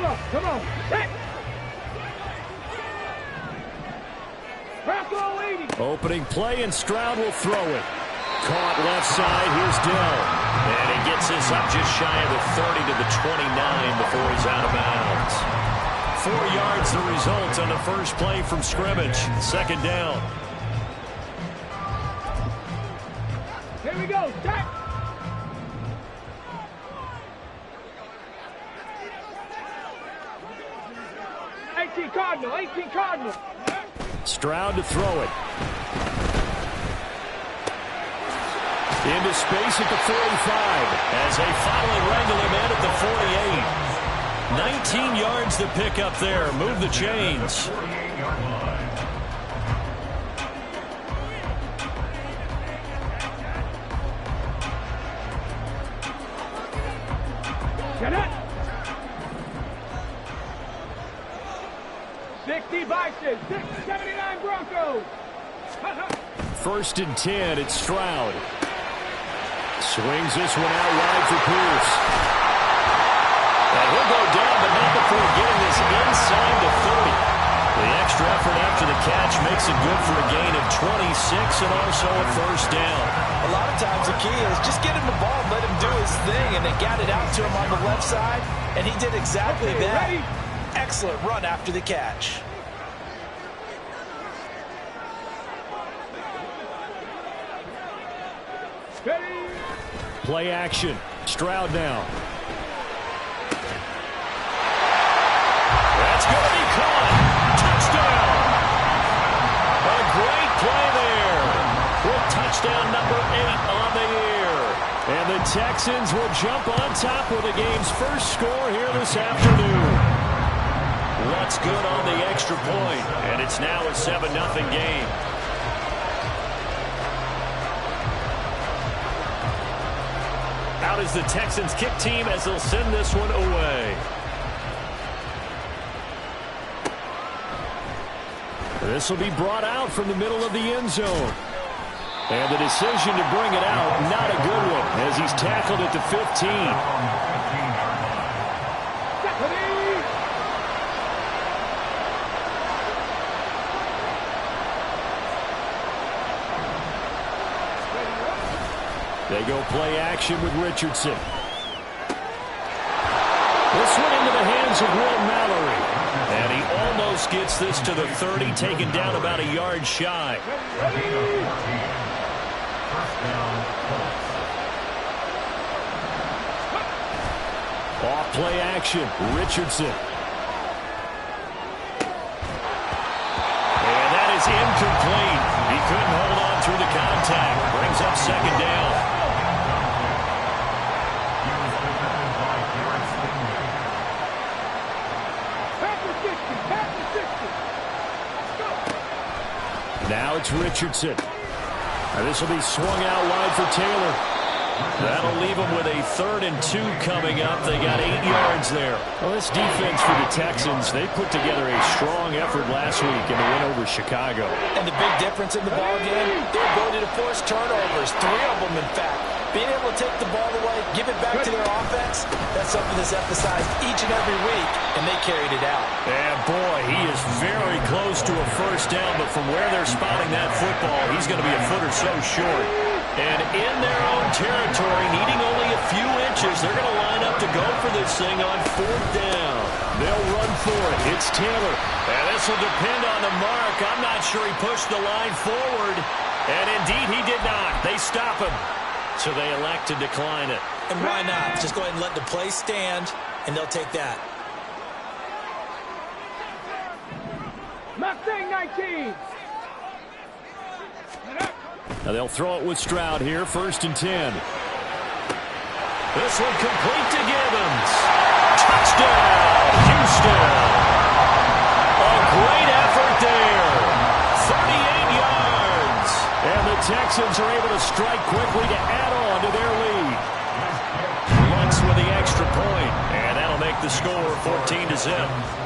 Come on. Hey. Bronco 80. Opening play, and Stroud will throw it. Caught left side. Here's Dell. And he gets this up just shy of the 30 to the 29 before he's out of bounds. 4 yards the result on the first play from scrimmage. Second down. Here we go. Start. Cardinal, 18 Cardinal. Stroud to throw it. Into space at the 45 as they finally wrangle him in at the 48. 19 yards to pick up there. Move the chains. Get it. 60 Bison, 679 Broncos. First and 10, it's Stroud. Swings this one out wide for Pierce. And he'll go down, but not before getting this inside the 30. The extra effort after the catch makes it good for a gain of 26 and also a first down. A lot of times the key is just get him the ball, let him do his thing, and they got it out to him on the left side, and he did exactly that. Ready? Excellent run after the catch. Ready? Play action. Stroud now. That's going to be caught. Touchdown. A great play there. With touchdown number 8 on the year. And the Texans will jump on top with the game's first score here this afternoon. What's good on the extra point, and it's now a 7-0 game. Out is the Texans kick team as they'll send this one away. This will be brought out from the middle of the end zone. And the decision to bring it out, not a good one, as he's tackled at the 15. They go play action with Richardson. This one into the hands of Will Mallory. And he almost gets this to the 30, taken down about a yard shy. Off play action, Richardson. And that is incomplete. He couldn't hold on through the contact. Brings up second down. Now it's Richardson. And this will be swung out wide for Taylor. That'll leave them with a 3rd and 2 coming up. They got 8 yards there. Well, this defense for the Texans, they put together a strong effort last week in the win over Chicago. And the big difference in the ball game, their ability to force turnovers, 3 of them in fact. Being able to take the ball away, give it back to their offense, that's something that's emphasized each and every week, and they carried it out. And boy, he is very close to a first down, but from where they're spotting that football, he's going to be a foot or so short. And in their own territory, needing only a few inches, they're going to line up to go for this thing on 4th down. They'll run for it. It's Taylor. And this will depend on the mark. I'm not sure he pushed the line forward. And indeed, he did not. They stop him. So they elect to decline it. And why not? Just go ahead and let the play stand, and they'll take that. Mustang 19. Now they'll throw it with Stroud here, 1st and 10. This one complete to Gibbons. Touchdown, Houston. A great effort there. 38 yards. And the Texans are able to strike quickly to add on to their lead. Once with the extra point, and that'll make the score 14-0.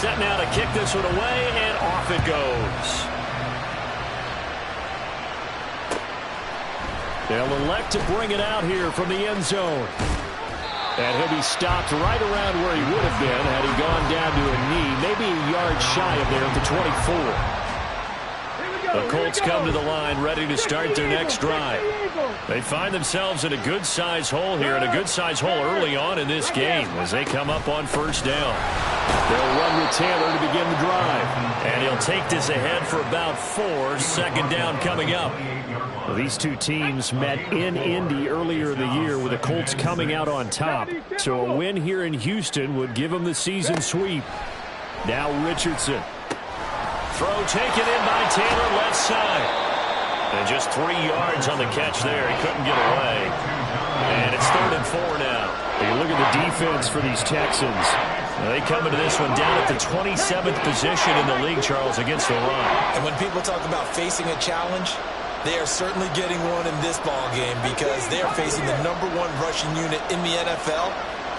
Set now to kick this one away, and off it goes. They'll elect to bring it out here from the end zone. And he'll be stopped right around where he would have been had he gone down to a knee, maybe a yard shy of there at the 24. The Colts come to the line ready to start their next drive. They find themselves in a good-sized hole here, and a good-sized hole early on in this game as they come up on first down. They'll run with Taylor to begin the drive. And he'll take this ahead for about 4. Second down coming up. Well, these two teams met in Indy earlier in the year with the Colts coming out on top. So a win here in Houston would give them the season sweep. Now Richardson. Throw taken in by Taylor, left side. And just 3 yards on the catch there. He couldn't get away. And it's 3rd and 4 now. You look at the defense for these Texans. They come into this one down at the 27th position in the league, Charles, against the run. And when people talk about facing a challenge, they are certainly getting one in this ball game because they are facing the #1 rushing unit in the NFL,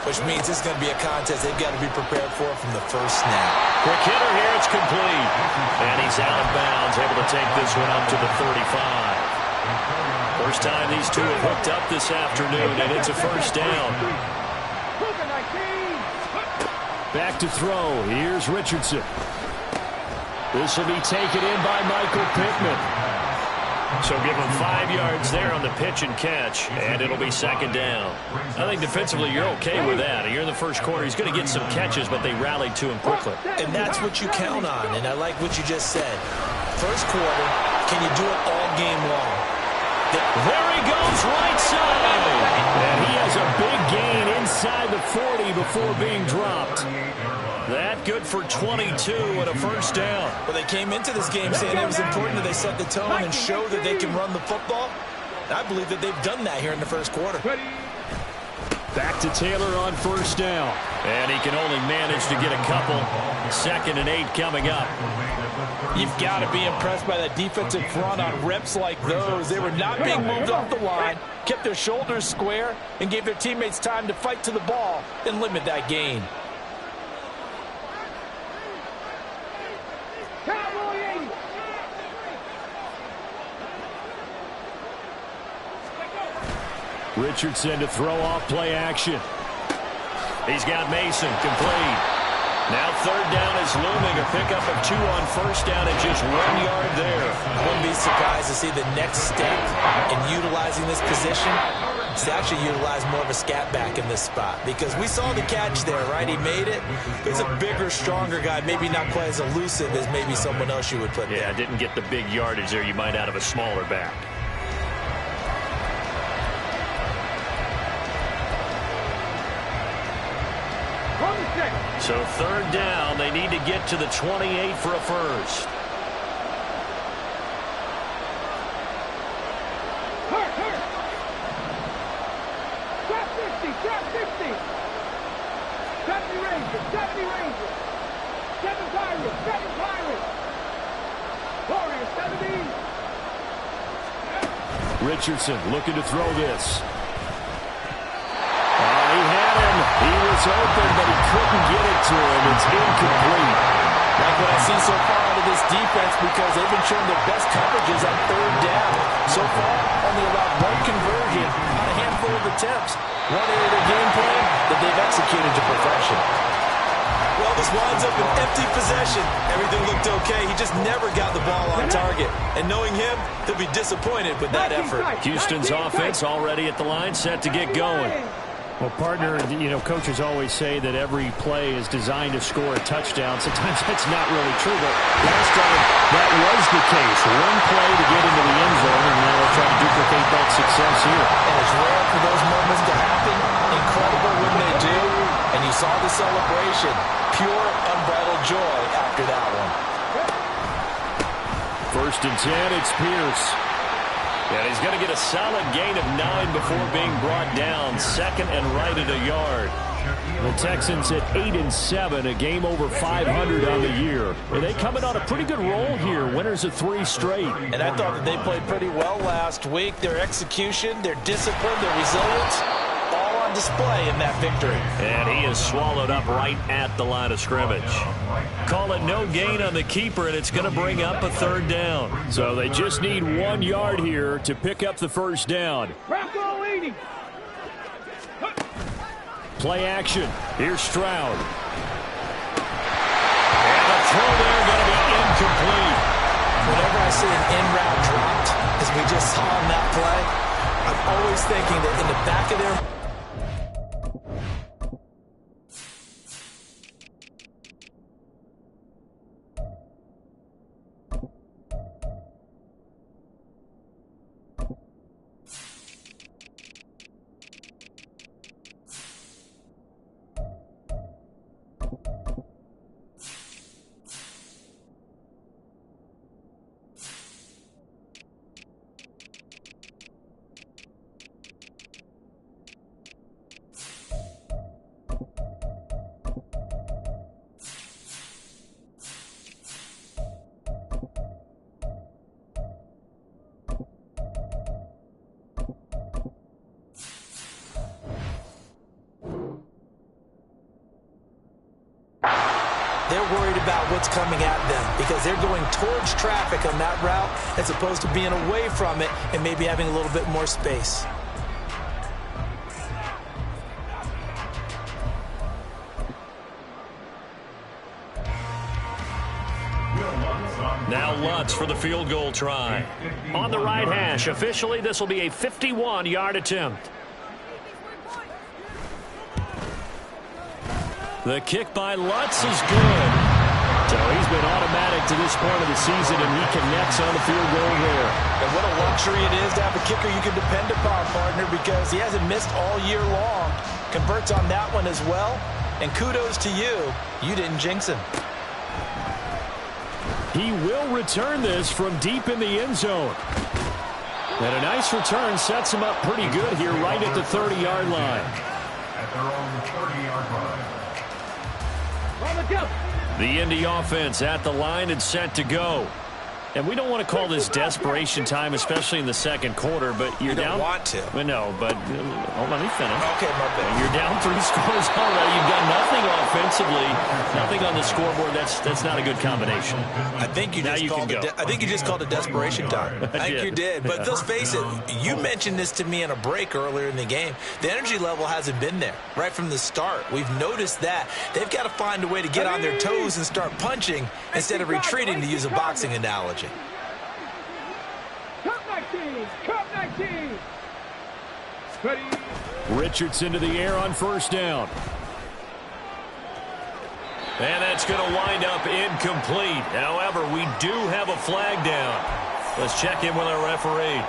which means it's going to be a contest they've got to be prepared for from the first snap. Quick hitter here, it's complete. And he's out of bounds, able to take this one up to the 35. First time these two have hooked up this afternoon, and it's a first down. Back to throw. Here's Richardson. This will be taken in by Michael Pittman. So give him 5 yards there on the pitch and catch, and it'll be second down. I think defensively you're okay with that. You're in the first quarter. He's going to get some catches, but they rallied to him quickly. And that's what you count on, and I like what you just said. First quarter, can you do it all game long? There he goes, right side. And he has a big gain inside the 40 before being dropped. That good for 22 and a first down. Well, they came into this game saying it was important that they set the tone and show that they can run the football. And I believe that they've done that here in the first quarter. Back to Taylor on first down. And he can only manage to get a couple. 2nd and 8 coming up. You've got to be impressed by that defensive front on reps like those. They were not being moved off the line, kept their shoulders square, and gave their teammates time to fight to the ball and limit that gain. Richardson to throw off play action. He's got Mason complete. Now 3rd down is looming. A pickup of 2 on first down and just 1 yard there. I wouldn't be surprised to see the next step in utilizing this position is to actually utilize more of a scat back in this spot. Because we saw the catch there, right? He made it. He's a bigger, stronger guy, maybe not quite as elusive as maybe someone else you would put there. Yeah, didn't get the big yardage there you might out of a smaller back. So 3rd down, they need to get to the 28 for a first. Drop 50, drop 50. 70 Rangers, 70 Rangers. 7 Pirates, 7 Pirates. Warriors, 70. Richardson looking to throw this. He had him. He was open, but he couldn't get it to him. It's incomplete. Like what I see so far out of this defense because they've been showing their best coverages on 3rd down. So far, only allowed 1 conversion on a handful of attempts. One area of their game plan that they've executed to perfection. Well, this winds up an empty possession. Everything looked okay. He just never got the ball on target. And knowing him, he'll be disappointed with that effort. Houston's offense already at the line, set to get going. Well, partner, coaches always say that every play is designed to score a touchdown. Sometimes that's not really true, but last time that was the case. One play to get into the end zone, and now they'll try to duplicate that success here. And it's rare for those moments to happen. Incredible when they do. And you saw the celebration. Pure, unbridled joy after that one. 1st and 10, it's Pierce. And he's going to get a solid gain of 9 before being brought down. 2nd and right at a yard. The Texans at 8-7, a game over 500 on the year. And they coming on a pretty good roll here. Winners of 3 straight. And I thought that they played pretty well last week. Their execution, their discipline, their resilience, all on on display in that victory. And he is swallowed up right at the line of scrimmage. Call it no gain on the keeper, and it's going to bring up a third down. So they just need 1 yard here to pick up the first down. Play action. Here's Stroud. And the throw there going to be incomplete. Whenever I see an in-route dropped, as we just saw on that play, I'm always thinking that in the back of their... They're worried about what's coming at them because they're going towards traffic on that route as opposed to being away from it and maybe having a little bit more space. Now Lutz for the field goal try. On the right hash, officially this will be a 51-yard attempt. The kick by Lutz is good. So he's been automatic to this point of the season, and he connects on the field goal there. And what a luxury it is to have a kicker you can depend upon, partner, because he hasn't missed all year long. Converts on that one as well. And kudos to you. You didn't jinx him. He will return this from deep in the end zone. And a nice return sets him up pretty good here right at the 30-yard line. At their own 30-yard line. The Indy offense at the line and set to go. And we don't want to call this desperation time, especially in the second quarter, but you're down. You don't want to. Well, no, but let me finish. Okay, my bad. You're down 3 scores already. You've got nothing offensively, nothing on the scoreboard. That's not a good combination. I think you just called it desperation time. I think you did. But let's face it, you mentioned this to me in a break earlier in the game. The energy level hasn't been there right from the start. We've noticed that. They've got to find a way to get on their toes and start punching instead of retreating, to use a boxing analogy. Cup 19. Richardson to the air on first down. And that's going to wind up incomplete. However, we do have a flag down. Let's check in with our referee.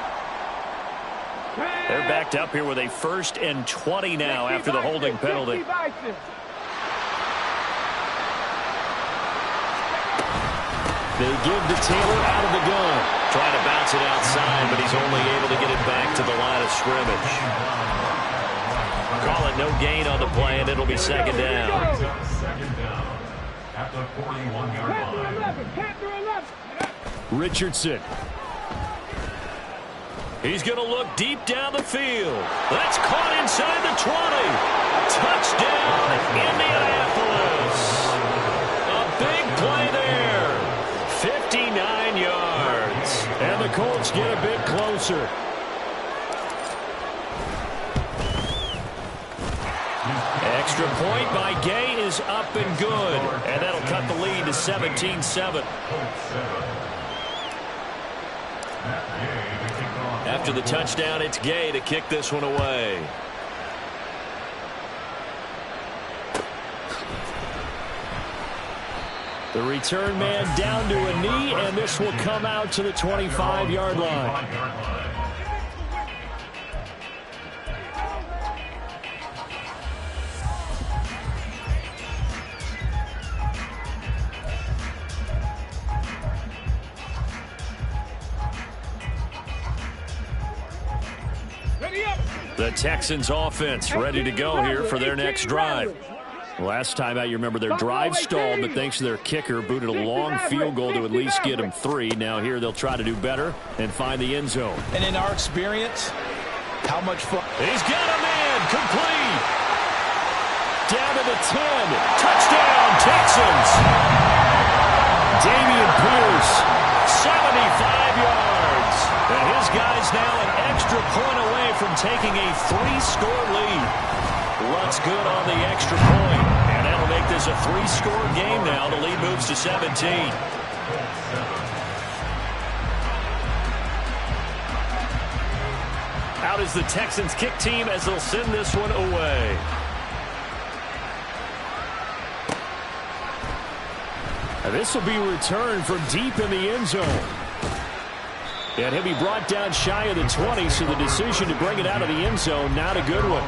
They're backed up here with a 1st and 20 now after the holding penalty. They give to Taylor out of the gun. Trying to bounce it outside, but he's only able to get it back to the line of scrimmage. Call it no gain on the play, and it'll be second down. Second down at the 41-yard line. Richardson. He's going to look deep down the field. That's caught inside the 20. Touchdown, Indianapolis. A big play there. 59 yards. And the Colts get a bit closer. Extra point by Gay is up and good. And that'll cut the lead to 17-7. After the touchdown, it's Gay to kick this one away. The return man down to a knee, and this will come out to the 25-yard line. The Texans offense ready to go here for their next drive. Last time out, you remember their drive stalled, but thanks to their kicker, booted a long field goal to at least get them 3. Now here they'll try to do better and find the end zone. And in our experience, how much fun. He's got him in. complete. Down to the 10. Touchdown, Texans. Dameon Pierce, 75 yards. And his guy's now an extra point away from taking a 3-score lead. Looks good on the extra point. And that'll make this a 3-score game now. The lead moves to 17. Out is the Texans kick team as they'll send this one away. And this will be returned from deep in the end zone. And he'll be brought down shy of the 20, so the decision to bring it out of the end zone, not a good one.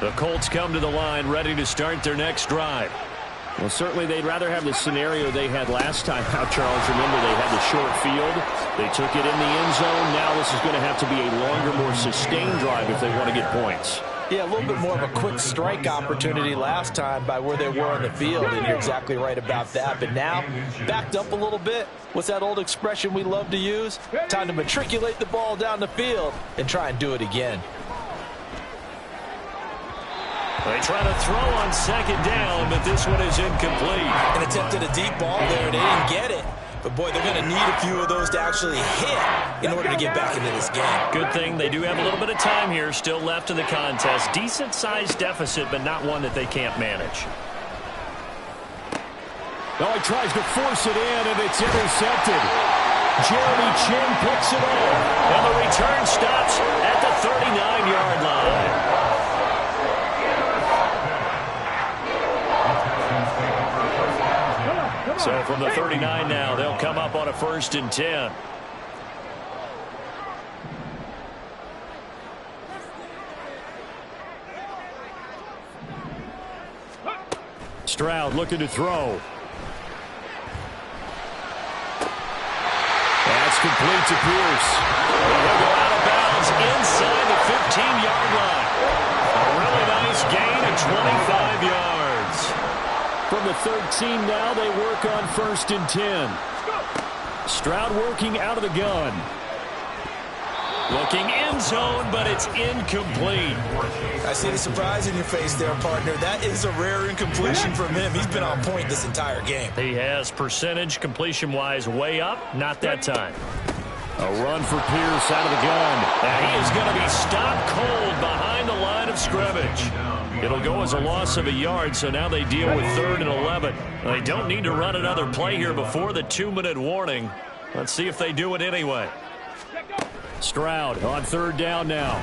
The Colts come to the line, ready to start their next drive. Well, certainly they'd rather have the scenario they had last time out, Charles. Remember, they had the short field. They took it in the end zone. Now this is going to have to be a longer, more sustained drive if they want to get points. Yeah, a little bit more of a quick strike opportunity last time by where they were on the field, and you're exactly right about that. But now, backed up a little bit. What's that old expression we love to use? Time to matriculate the ball down the field and try and do it again. They try to throw on second down, but this one is incomplete. An attempt at a deep ball there. They didn't get it. But, boy, they're going to need a few of those to actually hit in order to get back into this game. Good thing they do have a little bit of time here still left in the contest. Decent-sized deficit, but not one that they can't manage. Oh, he tries to force it in, and it's intercepted. Jeremy Chin picks it up. And the return stops at the 39-yard line. So from the 39 now, they'll come up on a 1st and 10. Stroud looking to throw. That's complete to Pierce. He'll go out of bounds inside the 15-yard line. A really nice gain of 25 yards. From the 13 now, they work on 1st and 10. Stroud working out of the gun. Looking end zone, but it's incomplete. I see the surprise in your face there, partner. That is a rare incompletion from him. He's been on point this entire game. He has percentage completion-wise way up. Not that time. A run for Pierce out of the gun. And he is going to be stopped cold behind the line of scrimmage. It'll go as a loss of a yard, so now they deal with 3rd and 11. They don't need to run another play here before the 2-minute warning. Let's see if they do it anyway. Stroud on 3rd down now.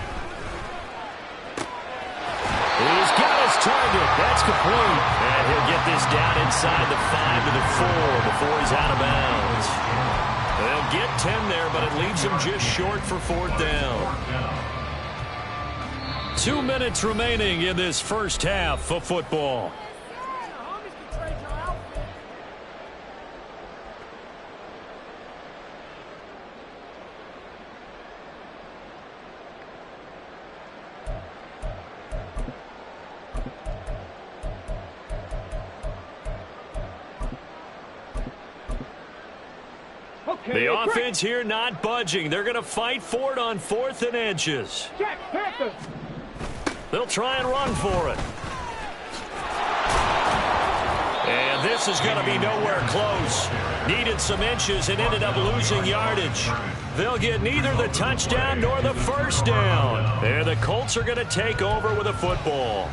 He's got his target. That's complete. And he'll get this down inside the 5 to the 4 before he's out of bounds. They'll get 10 there, but it leaves him just short for 4th down. 2 minutes remaining in this first half of football. The offense here not budging. They're going to fight for it on 4th and inches. They'll try and run for it. And this is going to be nowhere close. Needed some inches and ended up losing yardage. They'll get neither the touchdown nor the 1st down. And the Colts are going to take over with a football.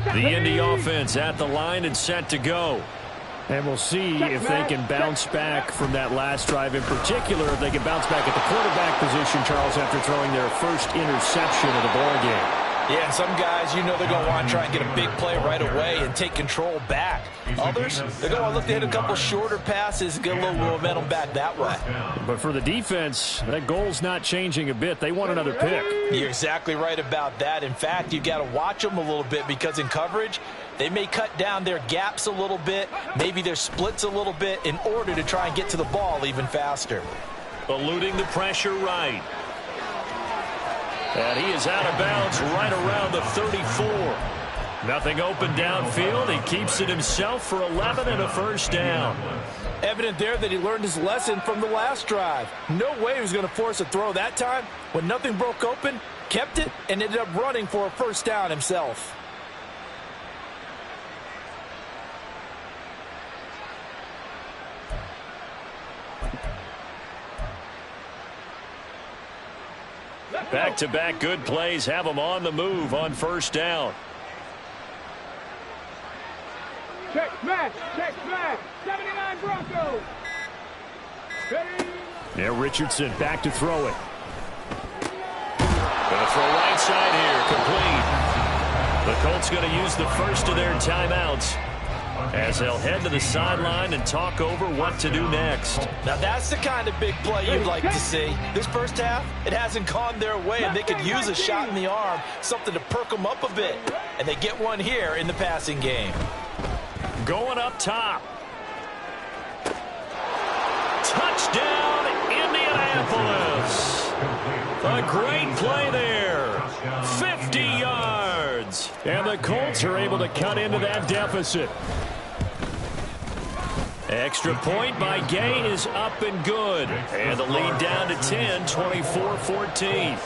The Indy offense at the line and set to go. And we'll see if they can bounce back from that last drive. In particular, if they can bounce back at the quarterback position, Charles, after throwing their first interception of the ball game. Yeah, and some guys, you know they're going to want to try and get a big play right away and take control back. Others, they're going to look to hit a couple shorter passes and get a little momentum back that way. But for the defense, that goal's not changing a bit. They want another pick. You're exactly right about that. In fact, you've got to watch them a little bit because in coverage, they may cut down their gaps a little bit, maybe their splits a little bit in order to try and get to the ball even faster. Eluding the pressure right. And he is out of bounds right around the 34. Nothing open downfield. He keeps it himself for 11 and a 1st down. Evident there that he learned his lesson from the last drive. No way he was going to force a throw that time. When nothing broke open, kept it, and ended up running for a first down himself. Back-to-back good plays have them on the move on first down. Check smash, 79 Broncos. Ready? Now Richardson back to throw it. Going to throw right side here, complete. The Colts going to use the first of their timeouts as they'll head to the sideline and talk over what to do next. Now that's the kind of big play you'd like to see. This first half, it hasn't gone their way, and they could use a shot in the arm, something to perk them up a bit. And they get one here in the passing game. Going up top. Touchdown, Indianapolis. A great play there. 50 yards. And the Colts are able to cut into that deficit. Extra point by Gay is up and good. And the lead down to 10, 24-14.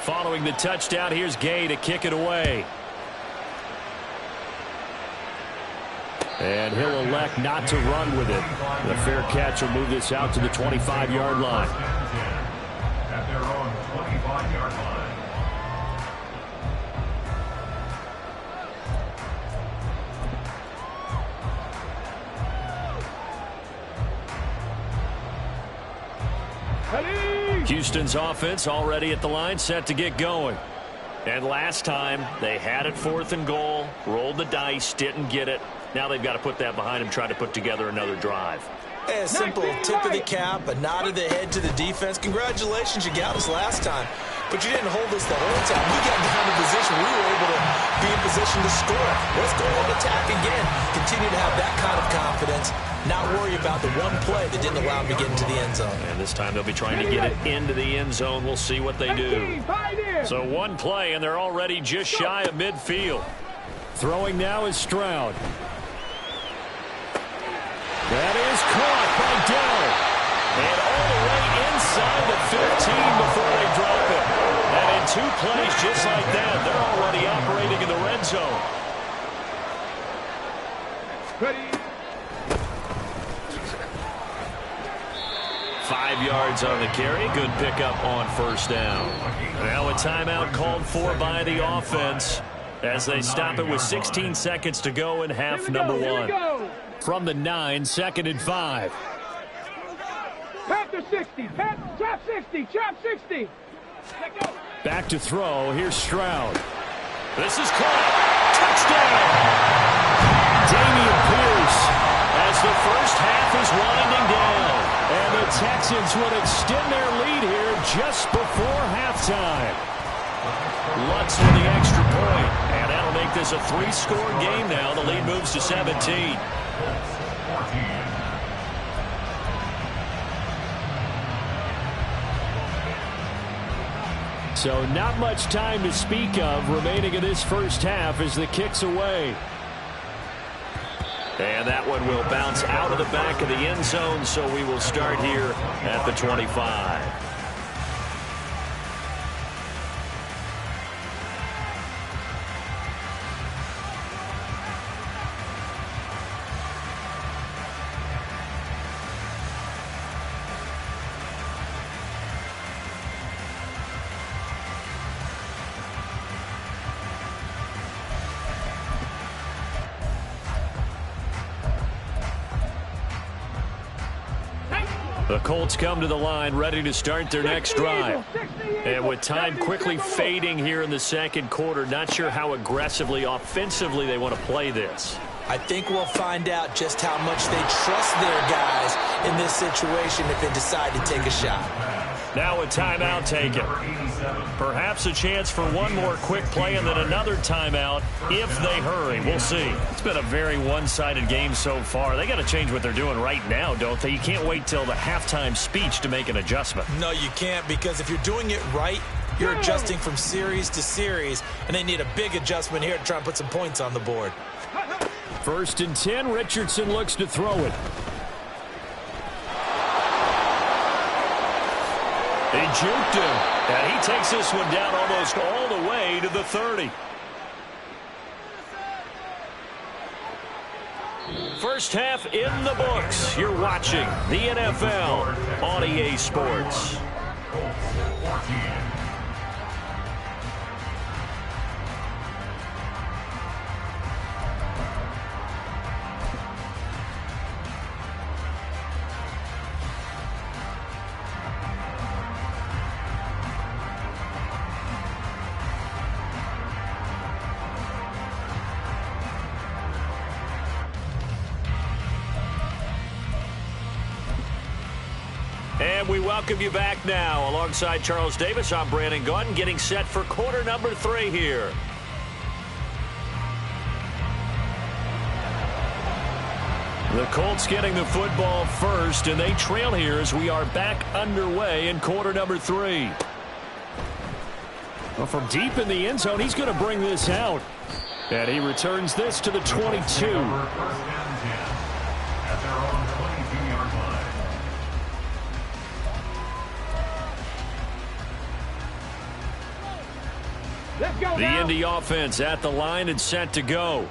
Following the touchdown, here's Gay to kick it away. And he'll elect not to run with it. The fair catch will move this out to the 25-yard line. At their own 25-yard line. Houston's offense already at the line, set to get going. And last time, they had it 4th and goal, rolled the dice, didn't get it. Now they've got to put that behind them, try to put together another drive. A simple tip of the cap, a nod of the head to the defense. Congratulations, you got us last time. But you didn't hold us the whole time. We got down to position. We were able to be in position to score. Let's go and attack again. Continue to have that kind of confidence. Not worry about the one play that didn't allow them to get into the end zone. And this time they'll be trying to get it into the end zone. We'll see what they do. So one play, and they're already just shy of midfield. Throwing now is Stroud. That is caught by Dell. And all the way inside the 15 before they drop it. And in 2 plays just like that, they're already operating in the red zone. Ready? 5 yards on the carry. Good pickup on first down. Now a timeout called for by the offense as they stop it with 16 seconds to go in half number 1. From the 9, 2nd and 5. Panther 60. Chop 60. Chop 60. Back to throw. Here's Stroud. This is caught. Touchdown. Damian Pierce as the first half is winding down. And the Texans would extend their lead here just before halftime. Lutz with the extra point. And that'll make this a 3-score game now. The lead moves to 17. So not much time to speak of remaining in this first half as the kick's away. And that one will bounce out of the back of the end zone, so we will start here at the 25. The Colts come to the line ready to start their next drive. And with time quickly fading here in the second quarter, not sure how aggressively, offensively they want to play this. I think we'll find out just how much they trust their guys in this situation if they decide to take a shot. Now a timeout taken. Perhaps a chance for one more quick play and then another timeout if they hurry. We'll see. It's been a very one-sided game so far. They got to change what they're doing right now, don't they? You can't wait till the halftime speech to make an adjustment. No, you can't, because if you're doing it right, You're adjusting from series to series, and they need a big adjustment here to try and put some points on the board. 1st and 10, Richardson looks to throw it. He juked him, and he takes this one down almost all the way to the 30. First half in the books. You're watching the NFL on EA Sports. And we welcome you back now. Alongside Charles Davis, I'm Brandon Gaudin, getting set for quarter number 3 here. The Colts getting the football first, and they trail here as we are back underway in quarter number 3. Well, from deep in the end zone, he's going to bring this out. And he returns this to the 22. The Indy offense at the line and set to go.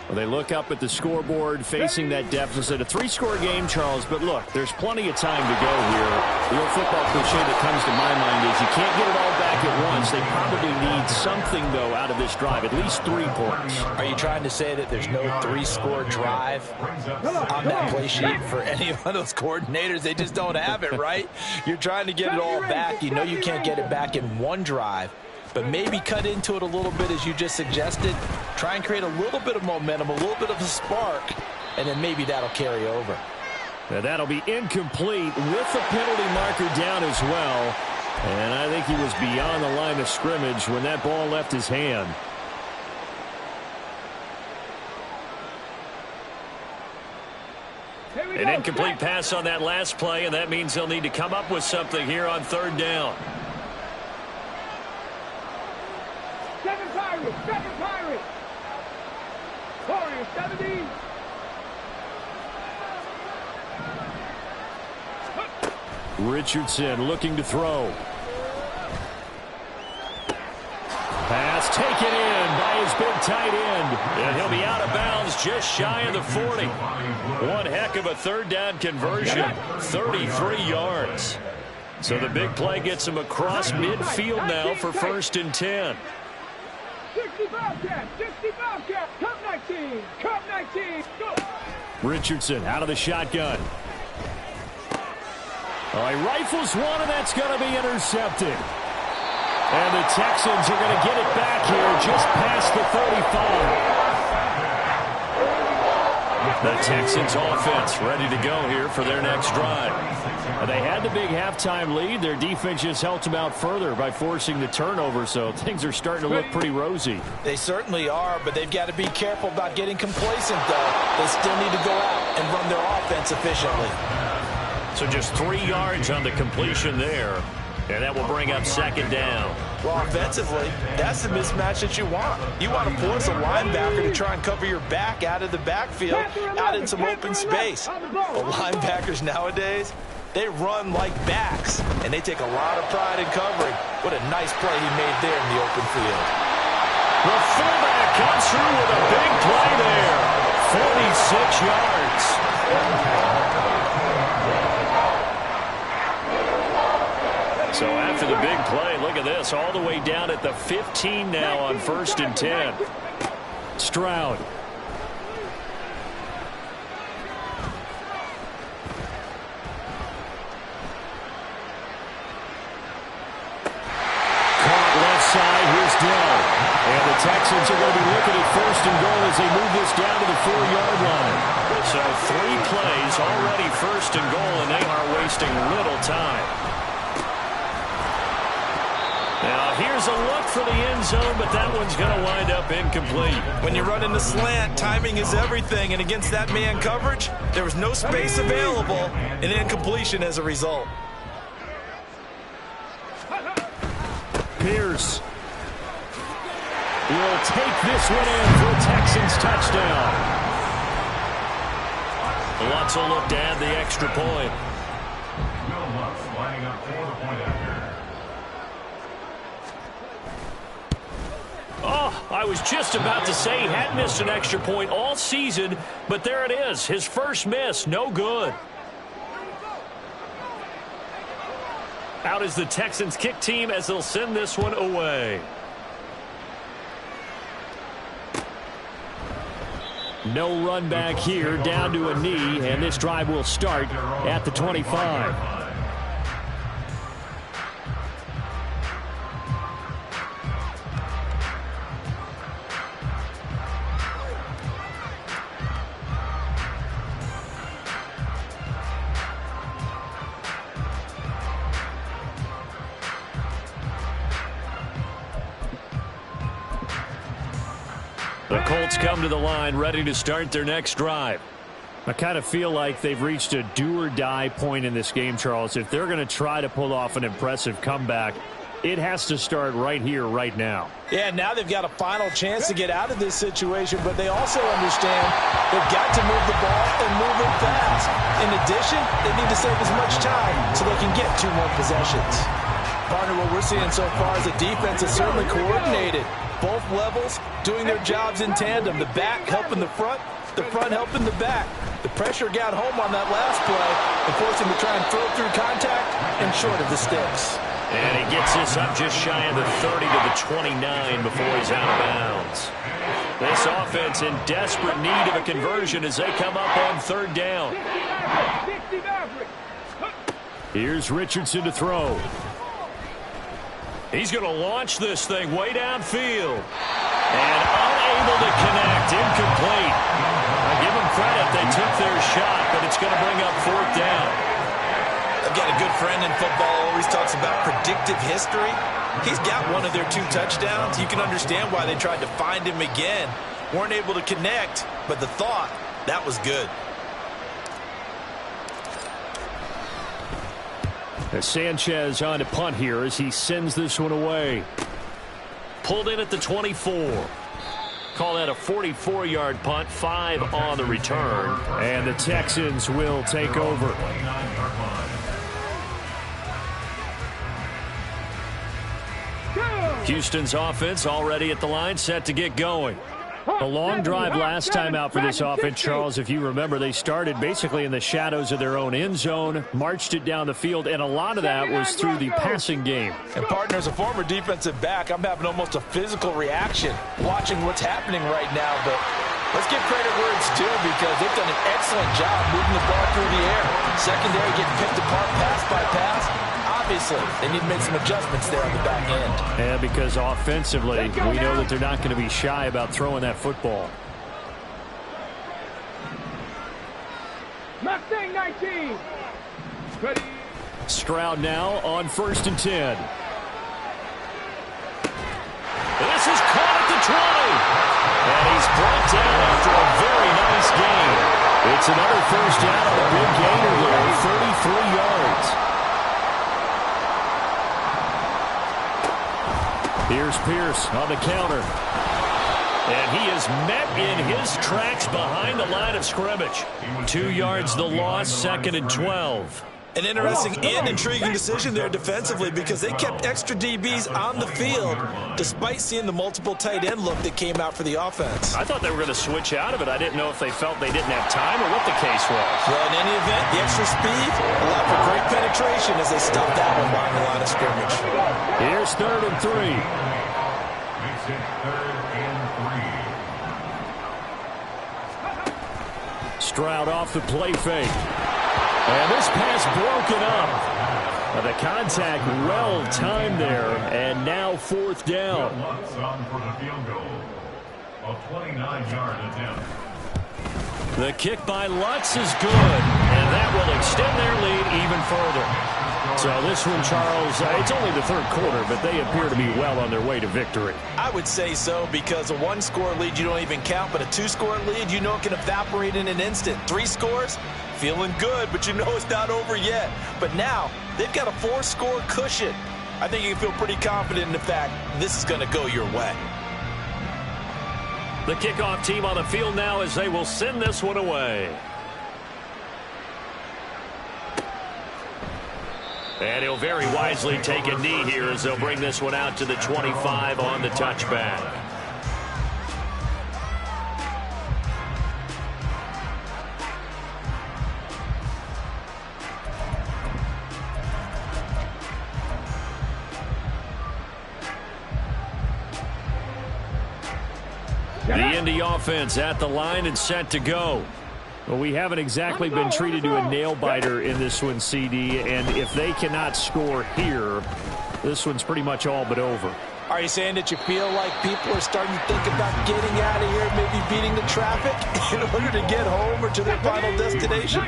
Well, they look up at the scoreboard facing that deficit. A 3-score game, Charles, but look, there's plenty of time to go here. The old football cliche that comes to my mind is you can't get it all back at once. They probably need something, though, out of this drive, at least 3 points. Are you trying to say that there's no 3-score drive on that play sheet for any one of those coordinators? They just don't have it, right? You're trying to get it all back. You know you can't get it back in one drive. But maybe cut into it a little bit, as you just suggested. Try and create a little bit of momentum, a little bit of a spark, and then maybe that'll carry over. Now that'll be incomplete with the penalty marker down as well. And I think he was beyond the line of scrimmage when that ball left his hand. An incomplete pass on that last play, and that means they'll need to come up with something here on 3rd down. Second Pirate. Warriors 70. Richardson looking to throw. Pass taken in by his big tight end. And he'll be out of bounds just shy of the 40. One heck of a 3rd down conversion. 33 yards. So the big play gets him across midfield now for 1st and 10. 60 Bobcat, Cup 19, go! Richardson out of the shotgun. Oh, he rifles one, and that's going to be intercepted. And the Texans are going to get it back here just past the 35. The Texans offense ready to go here for their next drive. They had the big halftime lead. Their defense just helped them out further by forcing the turnover, so things are starting to look pretty rosy. They certainly are, but they've got to be careful about getting complacent, though. They still need to go out and run their offense efficiently. So just 3 yards on the completion there, and that will bring up 2nd down. Well, offensively, that's the mismatch that you want. You want to force a linebacker to try and cover your back out of the backfield, out in some open space. But linebackers nowadays, they run like backs, and they take a lot of pride in covering. What a nice play he made there in the open field. The fullback comes through with a big play there. 46 yards. So after the big play, look at this, all the way down at the 15 now on 1st and 10. Stroud. Caught left side, here's Dell. And the Texans are going to be looking at 1st and goal as they move this down to the 4-yard line. So 3 plays already 1st and goal, and they are wasting little time. Now, here's a look for the end zone, but that one's going to wind up incomplete. When you run in the slant, timing is everything, and against that man coverage, there was no space available, and incompletion as a result. Pierce will take this one in for a Texans touchdown. Lutz will look to add the extra point. Will Lutz lining up for the point after. Oh, I was just about to say he hadn't missed an extra point all season, but there it is. His first miss, no good. Out is the Texans kick team as they'll send this one away. No run back here, down to a knee, and this drive will start at the 25. The Colts come to the line ready to start their next drive. I kind of feel like they've reached a do-or-die point in this game, Charles. If they're going to try to pull off an impressive comeback, it has to start right here, right now. Yeah, now they've got a final chance to get out of this situation, but they also understand they've got to move the ball and move it fast. In addition, they need to save as much time so they can get 2 more possessions. Partner, what we're seeing so far is the defense is certainly coordinated. Both levels doing their jobs in tandem. The back helping the front helping the back. The pressure got home on that last play and forced him to try and throw through contact and short of the sticks. And he gets this up just shy of the 30 to the 29 before he's out of bounds. This offense in desperate need of a conversion as they come up on 3rd down. Here's Richardson to throw. He's going to launch this thing way downfield. And unable to connect. Incomplete. I give them credit. They took their shot, but it's going to bring up 4th down. I've got a good friend in football, always talks about predictive history. He's got one of their 2 touchdowns. You can understand why they tried to find him again. Weren't able to connect, but the thought, that was good. Sanchez on to punt here as he sends this one away. Pulled in at the 24. Call that a 44-yard punt, 5 on the return. And the Texans will take over. Houston's offense already at the line, set to get going. A long drive last time out for this offense, Charles. If you remember, they started basically in the shadows of their own end zone, marched it down the field, and a lot of that was through the passing game. And partner, as a former defensive back, I'm having almost a physical reaction watching what's happening right now. But let's give credit where it's due because they've done an excellent job moving the ball through the air. Secondary getting picked apart pass by pass. Obviously, they need to make some adjustments there on the back end. Yeah, because offensively, we know that they're not going to be shy about throwing that football. Mustang 19. Ready. Stroud now on 1st and 10. This is caught at the 20. And he's brought down after a very nice gain. It's another 1st down on a big gainer there, 33 yards. Here's Pierce on the counter. And he is met in his tracks behind the line of scrimmage. 2 yards the loss, 2nd and 12. An interesting and intriguing decision there defensively because they kept extra DBs on the field despite seeing the multiple tight end look that came out for the offense. I thought they were going to switch out of it. I didn't know if they felt they didn't have time or what the case was. Well, in any event, the extra speed allowed for great penetration as they stuffed that one behind the line of scrimmage. Here's 3rd and 3. Makes it 3rd and 3. Stroud off the play fake. And this pass broken up. The contact well timed there, and now 4th down. Lutz on for the field goal. A 29-yard attempt. The kick by Lutz is good, and that will extend their lead even further. So this one, Charles, it's only the 3rd quarter, but they appear to be well on their way to victory. I would say so because a 1-score lead you don't even count, but a 2-score lead you know it can evaporate in an instant. 3 scores, feeling good, but you know it's not over yet. But now they've got a 4-score cushion. I think you can feel pretty confident in the fact this is going to go your way. The kickoff team on the field now as they will send this one away. And he'll very wisely take a knee here as they'll bring this one out to the 25 on the touchback. The Indy offense at the line and set to go. Well, we haven't exactly been treated to a nail-biter in this one, CD, and if they cannot score here, this one's pretty much all but over. Are you saying that you feel like people are starting to think about getting out of here, maybe beating the traffic in order to get home or to their final destination?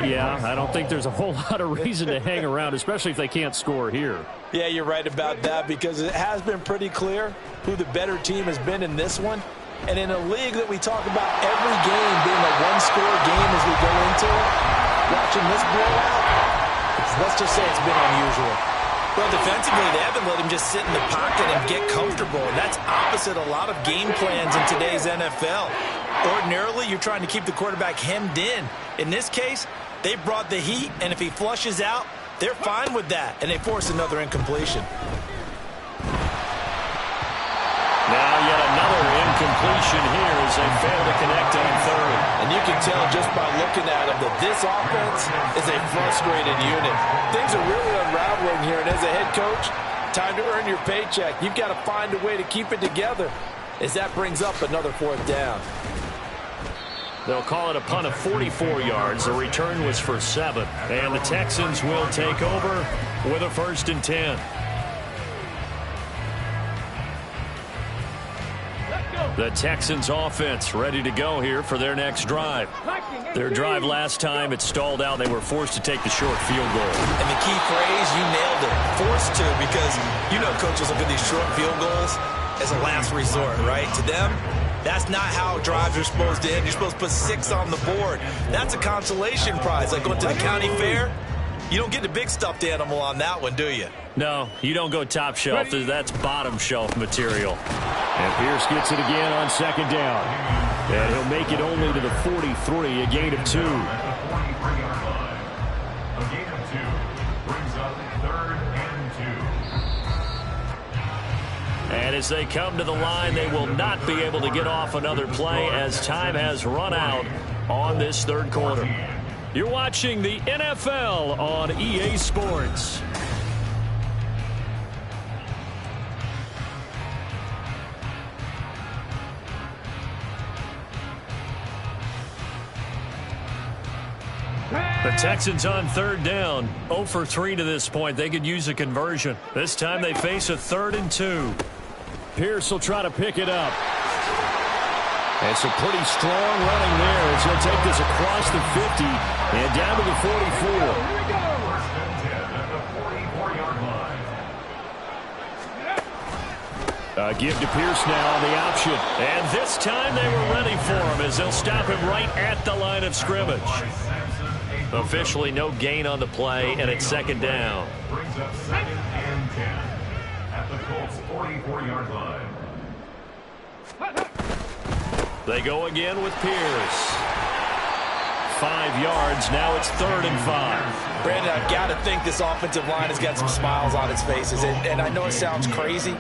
Yeah, I don't think there's a whole lot of reason to hang around, especially if they can't score here. Yeah, you're right about that because it has been pretty clear who the better team has been in this one. And in a league that we talk about every game being a one-score game as we go into it, watching this blowout, let's just say it's been unusual. Well, defensively, they haven't let him just sit in the pocket and get comfortable. And that's opposite a lot of game plans in today's NFL. Ordinarily, you're trying to keep the quarterback hemmed in. In this case, they brought the heat, and if he flushes out, they're fine with that, and they force another incompletion. Now yet another incompletion here as they fail to connect on third. And you can tell just by looking at them that this offense is a frustrated unit. Things are really unraveling here, and as a head coach, time to earn your paycheck. You've got to find a way to keep it together as that brings up another 4th down. They'll call it a punt of 44 yards. The return was for 7. And the Texans will take over with a 1st and 10. The Texans offense ready to go here for their next drive. Their drive last time, it stalled out. They were forced to take the short field goal. And the key phrase, you nailed it. Forced to, because you know coaches look at these short field goals as a last resort, right? To them, that's not how drives are supposed to end. You're supposed to put 6 on the board. That's a consolation prize. Like going to the county fair, you don't get the big stuffed animal on that one, do you? No, you don't go top shelf. That's bottom shelf material. And Pierce gets it again on 2nd down. And he'll make it only to the 43, a gain of 2. A gain of 2 brings up 3rd and 2. And as they come to the line, they will not be able to get off another play as time has run out on this 3rd quarter. You're watching the NFL on EA Sports. The Texans on 3rd down, 0 for 3 to this point. They could use a conversion. This time they face a 3rd and 2. Pierce will try to pick it up. And some pretty strong running there as he'll take this across the 50 and down to the 44. Give to Pierce now on the option. And this time they were ready for him as they'll stop him right at the line of scrimmage. Officially no gain on the play, and it's 2nd down. Brings up 2nd and 10 at the Colts 44-yard line. They go again with Pierce. 5 yards. Now it's 3rd and 5. Brandon, I've got to think this offensive line has got some smiles on its faces. And I know it sounds crazy,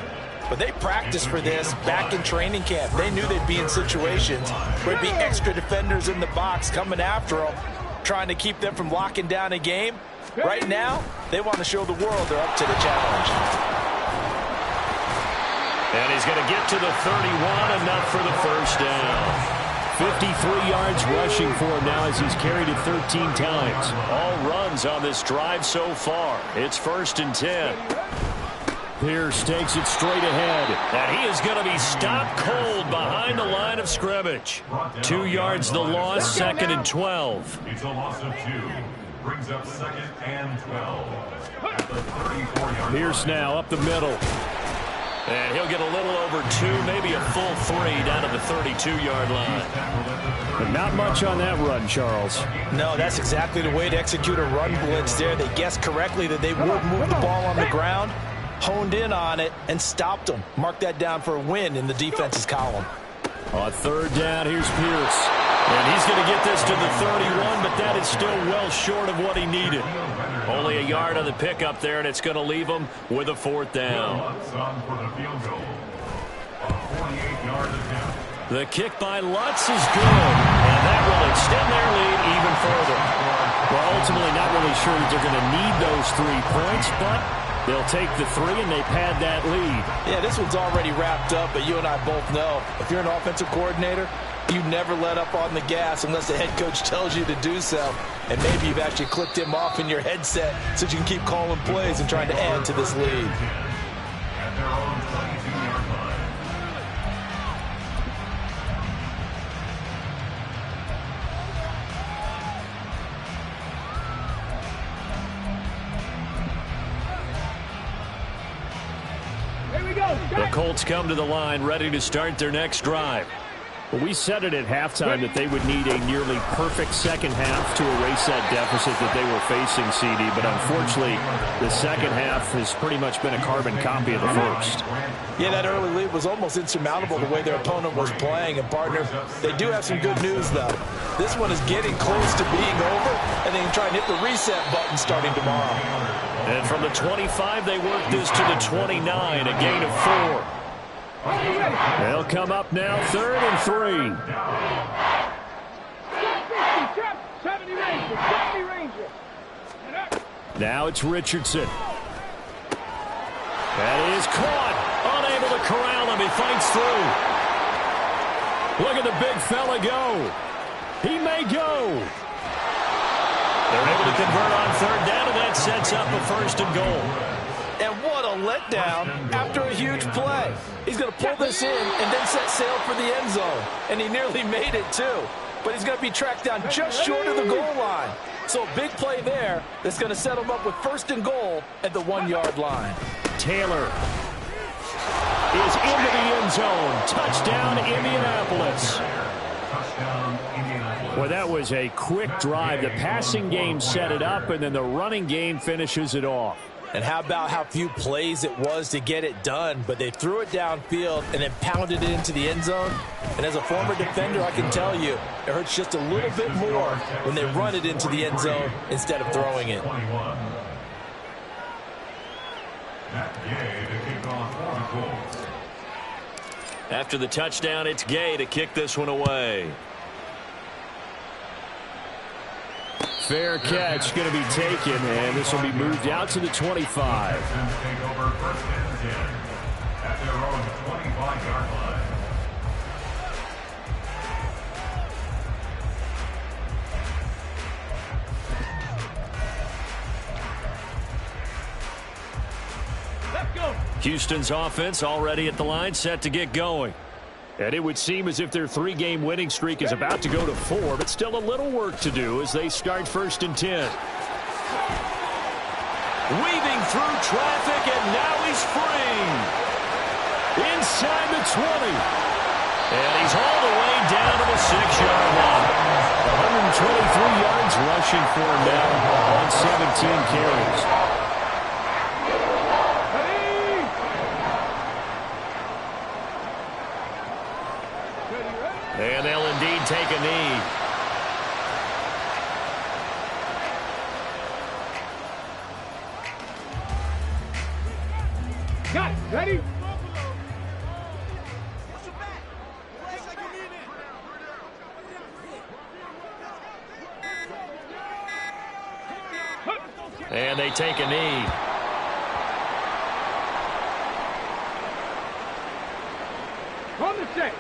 but they practiced for this back in training camp. They knew they'd be in situations where there'd be extra defenders in the box coming after them, trying to keep them from locking down a game. Right now, they want to show the world they're up to the challenge. And he's going to get to the 31, enough for the 1st down. 53 yards rushing for him now as he's carried it 13 times. All runs on this drive so far. It's 1st and 10. Pierce takes it straight ahead. And he is going to be stopped cold behind the line of scrimmage. 2 yards the loss, 2nd and 12. It's a loss of 2. Brings up 2nd and 12 at the 34-yard line. Pierce now up the middle. And he'll get a little over 2, maybe a full 3 down to the 32-yard line. But not much on that run, Charles. No, that's exactly the way to execute a run blitz there. They guessed correctly that they would move the ball on the ground. honed in on it and stopped them. Mark that down for a win in the defense's column. On third down, here's Pierce. And he's going to get this to the 31, but that is still well short of what he needed. Only a yard on the pickup there, and it's going to leave him with a fourth down. The kick by Lutz is good, and that will extend their lead even further. Well, ultimately not really sure that they're going to need those 3 points, but they'll take the 3, and they've had that lead. Yeah, this one's already wrapped up, but you and I both know if you're an offensive coordinator, you never let up on the gas unless the head coach tells you to do so. And maybe you've actually clicked him off in your headset so you can keep calling plays and trying to add to this lead. At their own 22-yard line. The Colts come to the line ready to start their next drive. Well, we said it at halftime that they would need a nearly perfect second half to erase that deficit that they were facing, CD. But unfortunately, the second half has pretty much been a carbon copy of the first. Yeah, that early lead was almost insurmountable the way their opponent was playing. And, partner, they do have some good news, though. This one is getting close to being over, and they can try and hit the reset button starting tomorrow. And from the 25, they work this to the 29, a gain of 4. They'll come up now, 3rd and 3. 70 Ranger. Now it's Richardson. That is caught. Unable to corral him. He fights through. Look at the big fella go. He may go. They're able to convert on 3rd down, and that sets up a 1st and goal. And what a letdown after a huge play. He's going to pull this in and then set sail for the end zone. And he nearly made it, too. But he's going to be tracked down just short of the goal line. So a big play there that's going to set him up with 1st and goal at the 1-yard line. Taylor is into the end zone. Touchdown, Indianapolis. Well, that was a quick drive. The passing game set it up, and then the running game finishes it off. And how about how few plays it was to get it done, but they threw it downfield and then pounded it into the end zone. And as a former defender, I can tell you, it hurts just a little bit more when they run it into the end zone instead of throwing it. After the touchdown, it's Gay to kick this one away. Fair catch going to be taken, and this will be moved out to the 25. Take over 1st and 10 at their own 25-yard line. Let's go. Houston's offense already at the line, set to get going. And it would seem as if their 3-game winning streak is about to go to 4, but still a little work to do as they start 1st and 10. Weaving through traffic, and now he's free. Inside the 20. And he's all the way down to the 6-yard line. 123 yards rushing for him now on 17 carries. And they'll indeed take a knee. Got it. Ready? And they take a knee. On the set.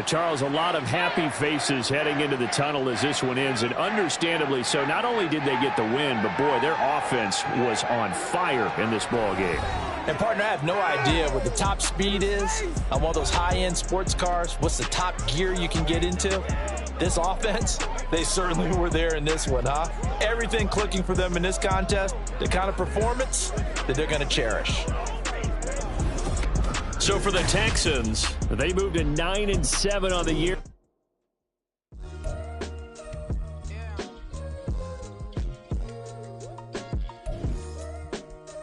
Charles, a lot of happy faces heading into the tunnel as this one ends, and understandably so. Not only did they get the win, but boy, their offense was on fire in this ball game. And, partner, I have no idea what the top speed is on one of those high-end sports cars. What's the top gear you can get into? This offense, they certainly were there in this one, huh? Everything clicking for them in this contest, the kind of performance that they're going to cherish. So for the Texans, They moved to 9-7 on the year.